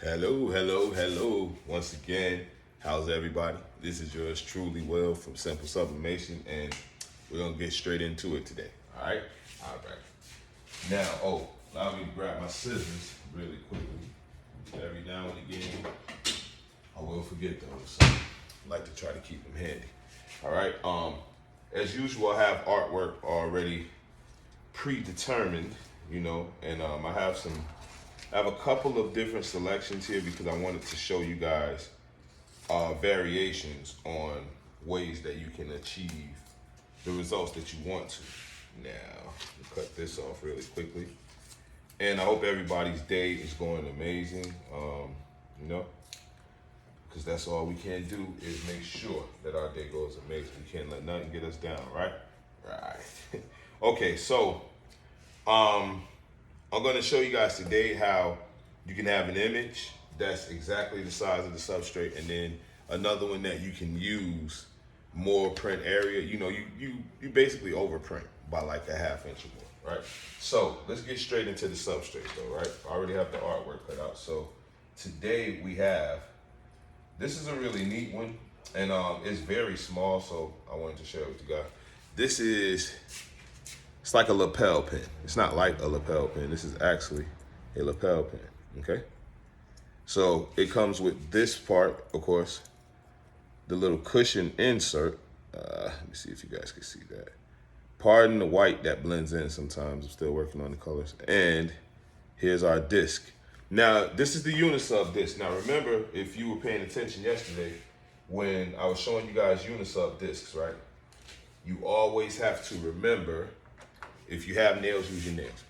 Hello, hello, hello. Once again, how's everybody? This is yours truly, Will from Simple Sublimation, and we're gonna get straight into it today. All right, all right. Now, allow me to grab my scissors really quickly. Every now and again, I will forget those, so I like to try to keep them handy. All right. As usual, I have artwork already predetermined, and I have a couple of different selections here because I wanted to show you guys variations on ways that you can achieve the results that you want to. Now, cut this off really quickly. And I hope everybody's day is going amazing, you know, because that's all we can do is make sure that our day goes amazing. We can't let nothing get us down, right? Right. Okay, so I'm going to show you guys today how you can have an image that's exactly the size of the substrate, and then another one that you can use more print area. You basically overprint by like a ½ inch or more, right? So let's get straight into the substrate though, right? I already have the artwork cut out. So today this is a really neat one, and it's very small, so I wanted to share it with you guys. It's like a lapel pin. It's not like a lapel pin. This is actually a lapel pin, okay? So it comes with this part, of course, the little cushion insert. Let me see if you guys can see that. Pardon the white that blends in sometimes. I'm still working on the colors. And here's our disc. Now, this is the Unisub disc. Now, remember, if you were paying attention yesterday, when I was showing you guys Unisub discs, right? You always have to remember, if you have nails, use your nails.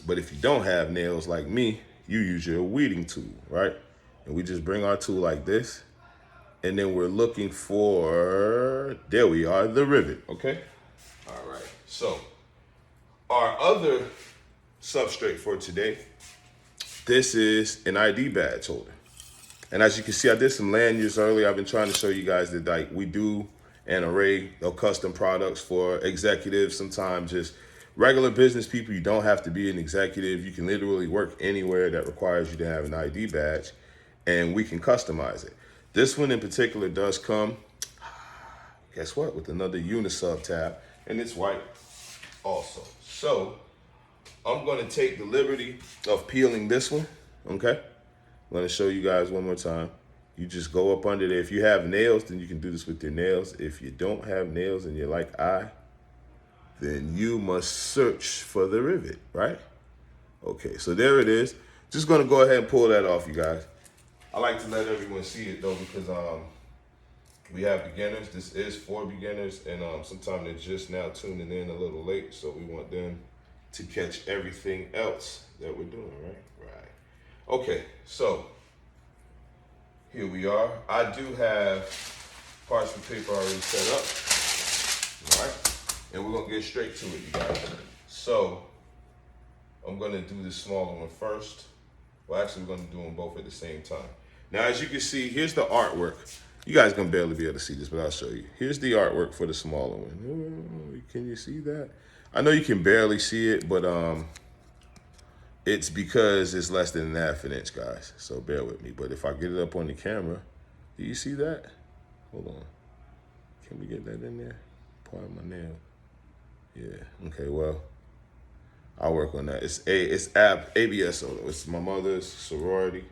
But if you don't have nails like me, you use your weeding tool, right? And we just bring our tool like this, and then we're looking for, there we are, the rivet, okay? All right, so our other substrate for today, this is an ID badge holder. And as you can see, I did some lanyards earlier. I've been trying to show you guys that like we do an array of custom products for executives, sometimes just regular business people. You don't have to be an executive. You can literally work anywhere that requires you to have an ID badge, and we can customize it. This one in particular does come, guess what, with another Unisub tab, and it's white also. So I'm gonna take the liberty of peeling this one, okay? I'm gonna show you guys one more time. You just go up under there. If you have nails, then you can do this with your nails. If you don't have nails and you're like then you must search for the rivet, right? Okay, so there it is. Just gonna go ahead and pull that off, you guys. I like to let everyone see it though, because we have beginners. This is for beginners, and sometimes they're just now tuning in a little late, so we want them to catch everything else that we're doing, right? Right. Okay, so here we are. I do have parchment paper already set up, all right? And we're gonna get straight to it, you guys. So I'm gonna do the smaller one first. Well, actually, we're gonna do them both at the same time. Now, as you can see, here's the artwork. You guys gonna barely be able to see this, but I'll show you. Here's the artwork for the smaller one. Oh, can you see that? I know you can barely see it, but it's because it's less than ½ inch, guys. So bear with me. But if I get it up on the camera, do you see that? Hold on. Can we get that in there? Pardon my nail. Yeah. Okay. Well, I'll work on that. It's ABSO. It's my mother's sorority.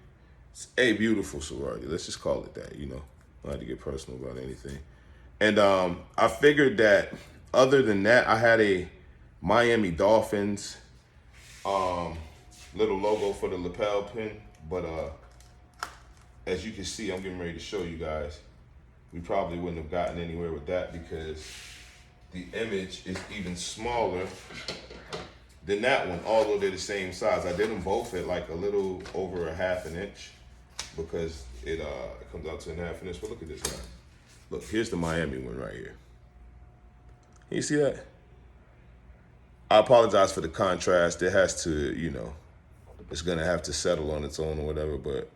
It's a beautiful sorority. Let's just call it that. Not to get personal about anything. And I figured that other than that, I had a Miami Dolphins little logo for the lapel pin. But as you can see, I'm getting ready to show you guys. We probably wouldn't have gotten anywhere with that because the image is even smaller than that one, although they're the same size. I did them both at like a little over ½ inch because it comes out to ½ inch. But look at this guy. Look, here's the Miami one right here. Can you see that? I apologize for the contrast. It has to, it's gonna have to settle on its own or whatever, but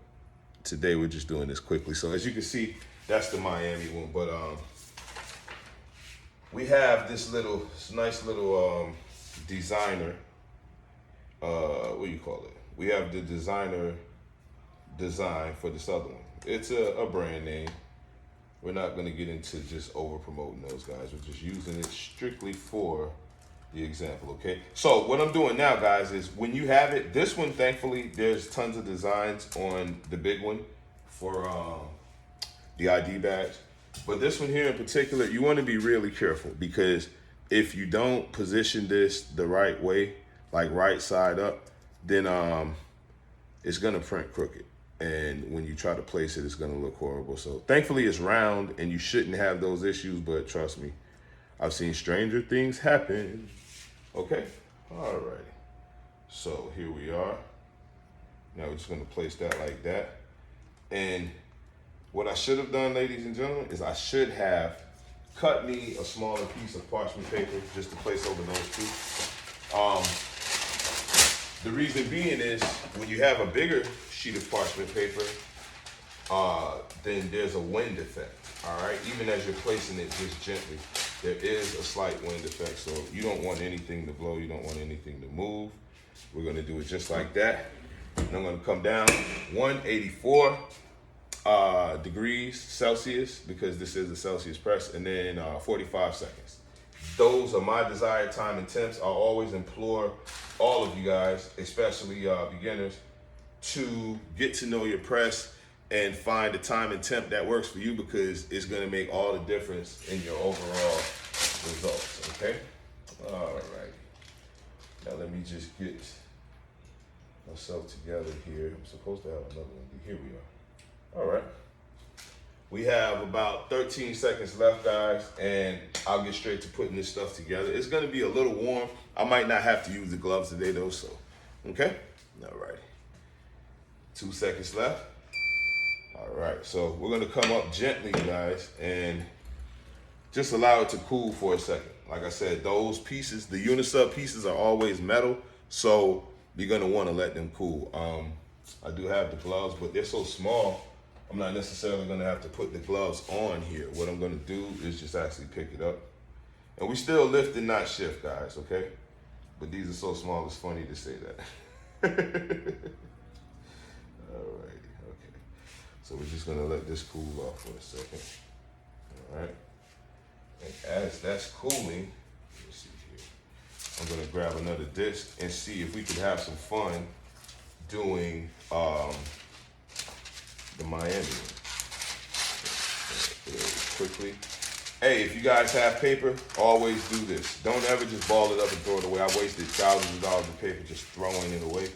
today we're just doing this quickly. So as you can see, that's the Miami one, but we have this nice little designer, what do you call it? We have the designer design for this other one. It's a brand name. We're not going to get into just over promoting those guys. We're just using it strictly for the example, okay? So what I'm doing now, guys, is when you have it, this one, thankfully, there's tons of designs on the big one for the ID badge. But this one here in particular, you want to be really careful, because if you don't position this the right way, like right side up, then it's going to print crooked. And when you try to place it, it's going to look horrible. So thankfully it's round and you shouldn't have those issues, but trust me, I've seen stranger things happen. Okay, all right. So here we are. Now we're just going to place that like that. And what I should have done, ladies and gentlemen, is I should have cut me a smaller piece of parchment paper just to place over those two. The reason being is when you have a bigger sheet of parchment paper, then there's a wind effect, all right? Even as you're placing it just gently, there is a slight wind effect. So you don't want anything to blow, you don't want anything to move. We're gonna do it just like that. And I'm gonna come down 184 degrees Celsius, because this is a Celsius press, and then 45 seconds. Those are my desired time and temps. I'll always implore all of you guys, especially beginners, to get to know your press and find a time and temp that works for you, because it's going to make all the difference in your overall results, okay? All right. Now let me just get myself together here. I'm supposed to have another one. Here we are. All right. We have about 13 seconds left, guys, and I'll get straight to putting this stuff together. It's going to be a little warm. I might not have to use the gloves today, though, so, okay? All right. 2 seconds left. All right, so we're going to come up gently, guys, and just allow it to cool for a second. Like I said, those pieces, the Unisub pieces, are always metal, so you're going to want to let them cool. I do have the gloves, but they're so small, I'm not necessarily going to have to put the gloves on here. What I'm going to do is just actually pick it up. And we still lift and not shift, guys, okay? But these are so small, it's funny to say that. All right, okay. So we're just going to let this cool off for a second. All right. And as that's cooling, let me see here. I'm going to grab another disc and see if we could have some fun doing the Miami quickly. Hey, if you guys have paper, always do this. Don't ever just ball it up and throw it away. I wasted thousands of dollars of paper just throwing it away.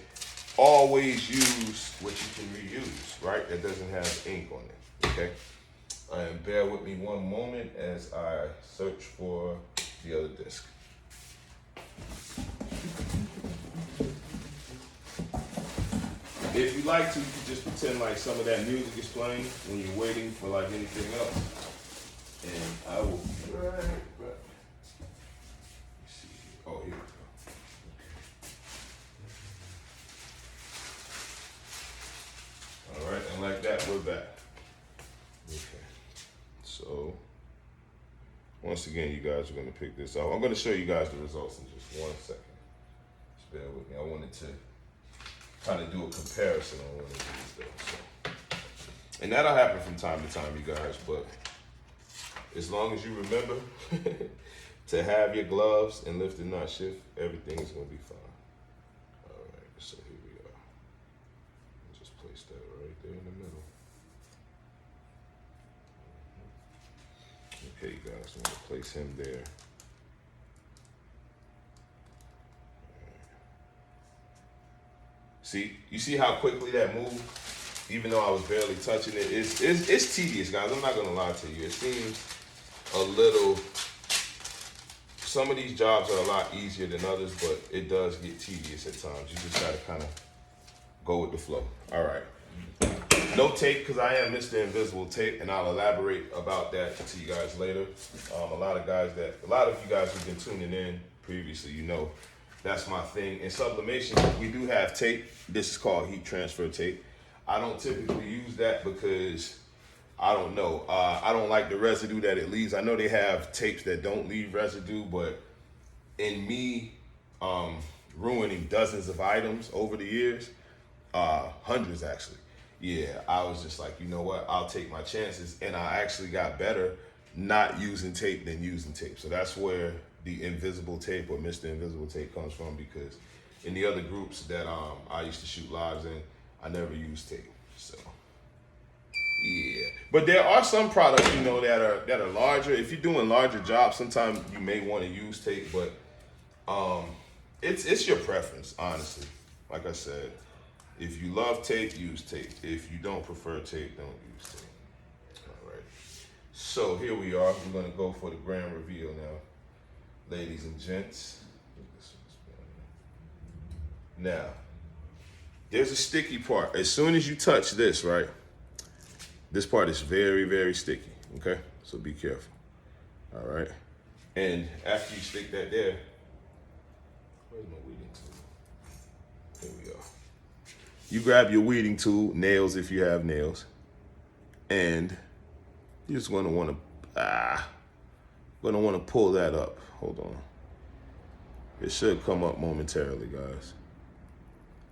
Always use what you can reuse, right? That doesn't have ink on it, okay? And bear with me one moment as I search for the other disc. If you like to, you can just pretend like some of that music is playing when you're waiting for like anything else. And I will be right back. Let's see. Oh, here we go. All right, and like that, we're back. Okay. So, once again, you guys are going to pick this up. I'm going to show you guys the results in just 1 second. Just bear with me. I wanted to kind of do a comparison on one of these though. So. And that'll happen from time to time, you guys, but as long as you remember to have your gloves and lift and not shift, everything is going to be fine. All right, so here we are. Just place that right there in the middle. Okay, guys, I'm going to place him there. See, you see how quickly that moved? Even though I was barely touching it, it's tedious, guys. I'm not gonna lie to you. It seems a little. Some of these jobs are a lot easier than others, but it does get tedious at times. You just gotta kind of go with the flow. All right. No tape, because I am Mr. Invisible Tape, and I'll elaborate about that to you guys later. A lot of you guys who've been tuning in previously, you know. That's my thing. In sublimation, we do have tape. This is called heat transfer tape. I don't typically use that because, I don't know, I don't like the residue that it leaves. I know they have tapes that don't leave residue, but in me ruining dozens of items over the years, hundreds actually, yeah, I was just like, you know what, I'll take my chances. And I actually got better not using tape than using tape. So that's where the invisible tape or Mr. Invisible Tape comes from, because in the other groups that I used to shoot lives in, I never used tape. So yeah, but there are some products, you know, that are larger. If you're doing larger jobs, sometimes you may want to use tape, but it's your preference, honestly. Like I said, if you love tape, use tape. If you don't prefer tape, don't use tape. All right. So here we are. We're gonna go for the grand reveal now, ladies and gents. Now, there's a sticky part. As soon as you touch this, right? This part is very, very sticky, okay? So be careful, all right? And after you stick that there, where's my weeding tool? Here we go. You grab your weeding tool, nails if you have nails, and you're just gonna wanna pull that up. Hold on. It should come up momentarily, guys.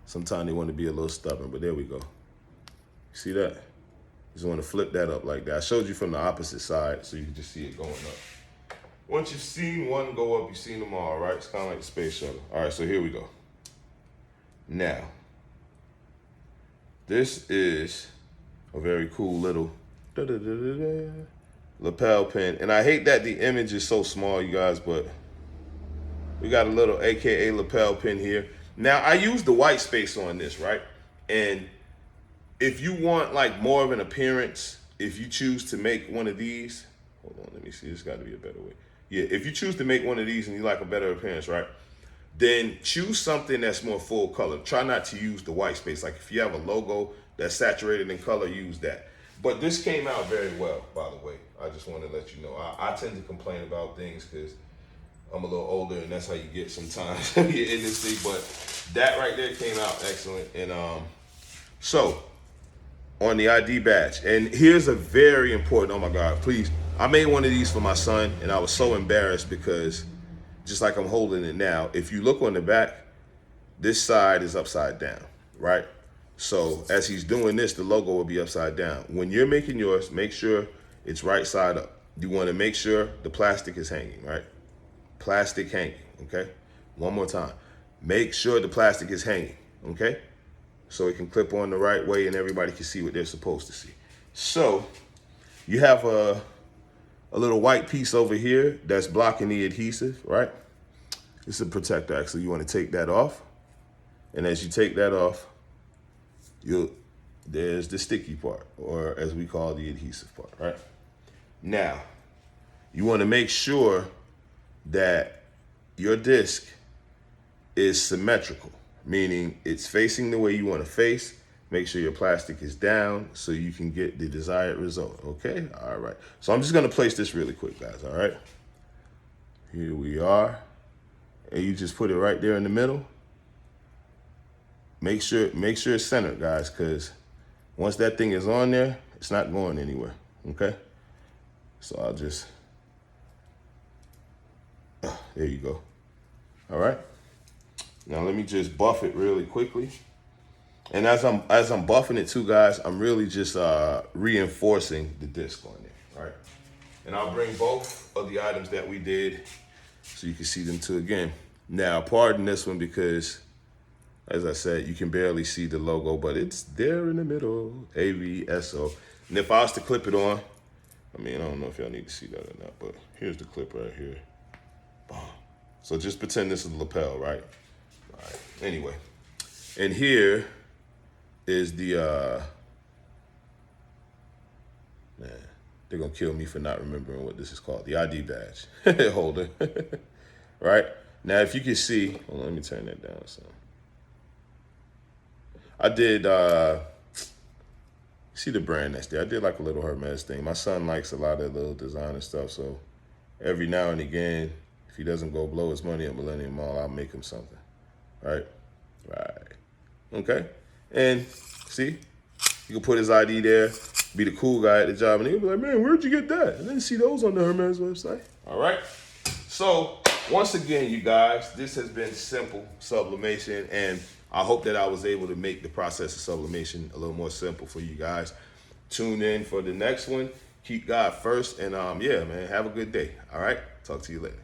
Sometimes they want to be a little stubborn, but there we go. See that? You just want to flip that up like that. I showed you from the opposite side, so you can just see it going up. Once you've seen one go up, you've seen them all, right? It's kind of like the space shuttle. All right, so here we go. Now, this is a very cool little lapel pin. And I hate that the image is so small, you guys, but we got a little AKA lapel pin here. Now, I use the white space on this, right? And if you want like more of an appearance, if you choose to make one of these, hold on, let me see, there's gotta be a better way. Yeah, if you choose to make one of these and you like a better appearance, right? Then choose something that's more full color. Try not to use the white space. Like if you have a logo that's saturated in color, use that. But this came out very well, by the way. I just want to let you know. I tend to complain about things because I'm a little older and that's how you get sometimes in your industry. But that right there came out excellent. And so on the ID badge, and here's a very important, oh my God, please. I made one of these for my son and I was so embarrassed because just like I'm holding it now, if you look on the back, this side is upside down, right? So as he's doing this, the logo will be upside down. When you're making yours, make sure it's right side up. You want to make sure the plastic is hanging, right? Plastic hanging, okay? One more time. Make sure the plastic is hanging, okay? So it can clip on the right way and everybody can see what they're supposed to see. So you have a little white piece over here that's blocking the adhesive, right? It's a protector, actually. You want to take that off. And as you take that off, there's the sticky part, or as we call the adhesive part, right? Now, you want to make sure that your disc is symmetrical, meaning it's facing the way you want to face. Make sure your plastic is down so you can get the desired result, okay? All right, so I'm just gonna place this really quick, guys, all right? Here we are, and you just put it right there in the middle. Make sure it's centered, guys, because once that thing is on there, it's not going anywhere, okay? So I'll just, there you go, all right? Now let me just buff it really quickly. And as I'm buffing it too, guys, I'm really just reinforcing the disc on there, right? And I'll bring both of the items that we did so you can see them too again. Now, pardon this one because, as I said, you can barely see the logo, but it's there in the middle, AVSO. And if I was to clip it on, I mean, I don't know if y'all need to see that or not, but here's the clip right here. So just pretend this is the lapel, right? All right, anyway. And here is the, man, they're gonna kill me for not remembering what this is called, the ID badge holder, right? Now, if you can see, hold on, let me turn that down some. I did, see the brand that's there. I did like a little Hermes thing. My son likes a lot of little designer stuff, so every now and again, if he doesn't go blow his money at Millennium Mall, I'll make him something, right? Right. Okay, and see, you can put his ID there, be the cool guy at the job, and he'll be like, man, where'd you get that? I didn't see those on the Hermes website. All right, so once again, you guys, this has been Simple Sublimation, and I hope that I was able to make the process of sublimation a little more simple for you guys. Tune in for the next one. Keep God first. And yeah, man, have a good day. All right. Talk to you later.